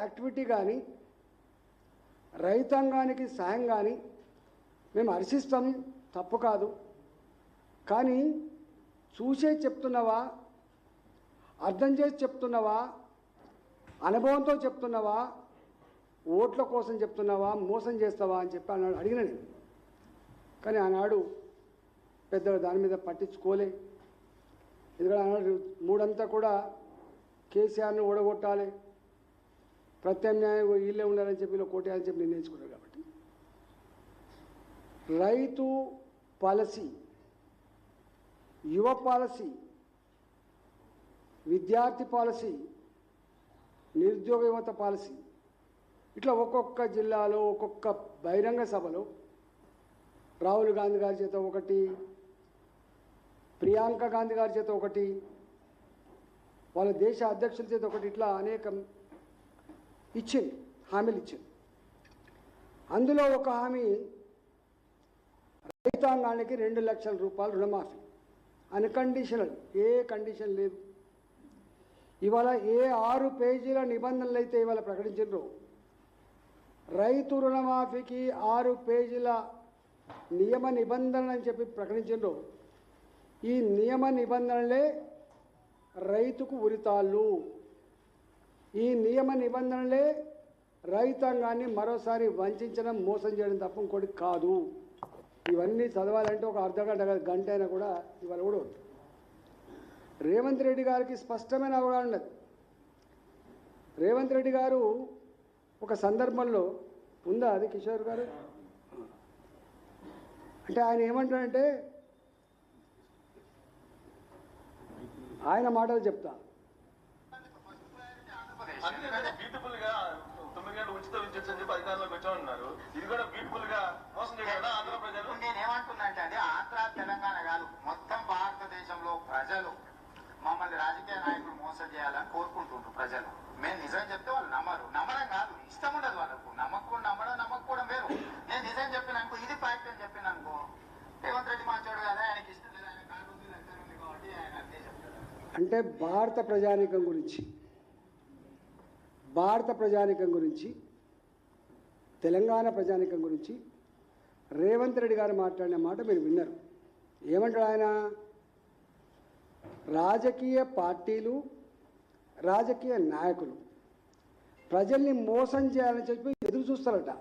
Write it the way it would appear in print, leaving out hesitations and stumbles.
Activity కానీ రైతాంగానికి సాయం కానీ మేము హర్షిస్తాం, తప్పు కాదు. కానీ చూసే చెప్తున్నావా, అర్థం చేసి చెప్తున్నావా, అనుభవంతో చెప్తున్నావా, ఓట్ల కోసం చెప్తున్నావా, మోసం చేస్తావా అని చెప్పి అన్నాడు. అడిగిన నేను. కానీ ఆనాడు పెద్దలు దాని మీద పట్టించుకోలే. ఎందుకంటే ఆనాడు మూడంతా కూడా కేసీఆర్ను ఓడగొట్టాలి, ప్రత్యామ్నాయం వీళ్ళే ఉండాలని చెప్పి ఇలా కోటేయాలని చెప్పి నిర్ణయించుకున్నారు. కాబట్టి రైతు పాలసీ, యువ పాలసీ, విద్యార్థి పాలసీ, నిరుద్యోగ యువత పాలసీ, ఇట్లా ఒక్కొక్క జిల్లాలో ఒక్కొక్క బహిరంగ సభలో రాహుల్ గాంధీ గారి చేత ఒకటి, ప్రియాంక గాంధీ గారి చేత ఒకటి, వాళ్ళ దేశ అధ్యక్షుల చేత ఒకటి, ఇట్లా అనేక ఇచ్చింది, హామీలు ఇచ్చింది. అందులో ఒక హామీ రైతాంగానికి 2 లక్షల రూపాయలు రుణమాఫీ, అన్కండిషనల్, ఏ కండిషన్ లేదు. ఇవాళ ఏ 6 పేజీల నిబంధనలు అయితే ఇవాళ ప్రకటించారో, రైతు రుణమాఫీకి 6 పేజీల నియమ నిబంధనలు అని చెప్పి ప్రకటించారో, ఈ నియమ నిబంధనలే రైతుకు ఉరితాళ్ళు. ఈ నియమ నిబంధనలే రైతాంగాన్ని మరోసారి వంచడం, మోసం చేయడం తప్ప ఇంకోటి కాదు. ఇవన్నీ చదవాలంటే ఒక అర్ధగంట, గంట అయినా కూడా ఇవాళ కూడా వద్దు. రేవంత్ రెడ్డి గారికి స్పష్టమైన అవగాహన ఉన్నది. రేవంత్ రెడ్డి గారు ఒక సందర్భంలో ఉందా అది కిషోర్ గారు, అంటే ఆయన ఏమంటాడంటే, ఆయన మాటలు చెప్తా. నేనేమంటున్నా అంటే ఆంధ్ర తెలంగాణ కాదు, మొత్తం భారతదేశంలో ప్రజలు మమ్మల్ని రాజకీయ నాయకులు మోసం చేయాలని కోరుకుంటుంటారు. ప్రజలు మేము నిజం చెప్తే వాళ్ళు నమ్మడం కాదు, ఇష్టం ఉండదు వాళ్ళకు. నమ్మకపోవడం వేరు. నేను నిజం చెప్పినానుకో, ఇది ఫ్యాక్ట్ అని చెప్పినానుకో, రేవంత్ రెడ్డి మంచోడు కదా, ఆయనకి ఇష్టం లేదు, ఆయన కాదు కాబట్టి ఆయన అంతే చెప్తాడు. అంటే భారత ప్రజానీకం గురించి, తెలంగాణ ప్రజానీకం గురించి రేవంత్ రెడ్డి గారు మాట్లాడిన మాట మీరు విన్నారు. ఏమంటాడు ఆయన? రాజకీయ పార్టీలు, రాజకీయ నాయకులు ప్రజల్ని మోసం చేయాలని చెప్పి ఎదురు చూస్తారట.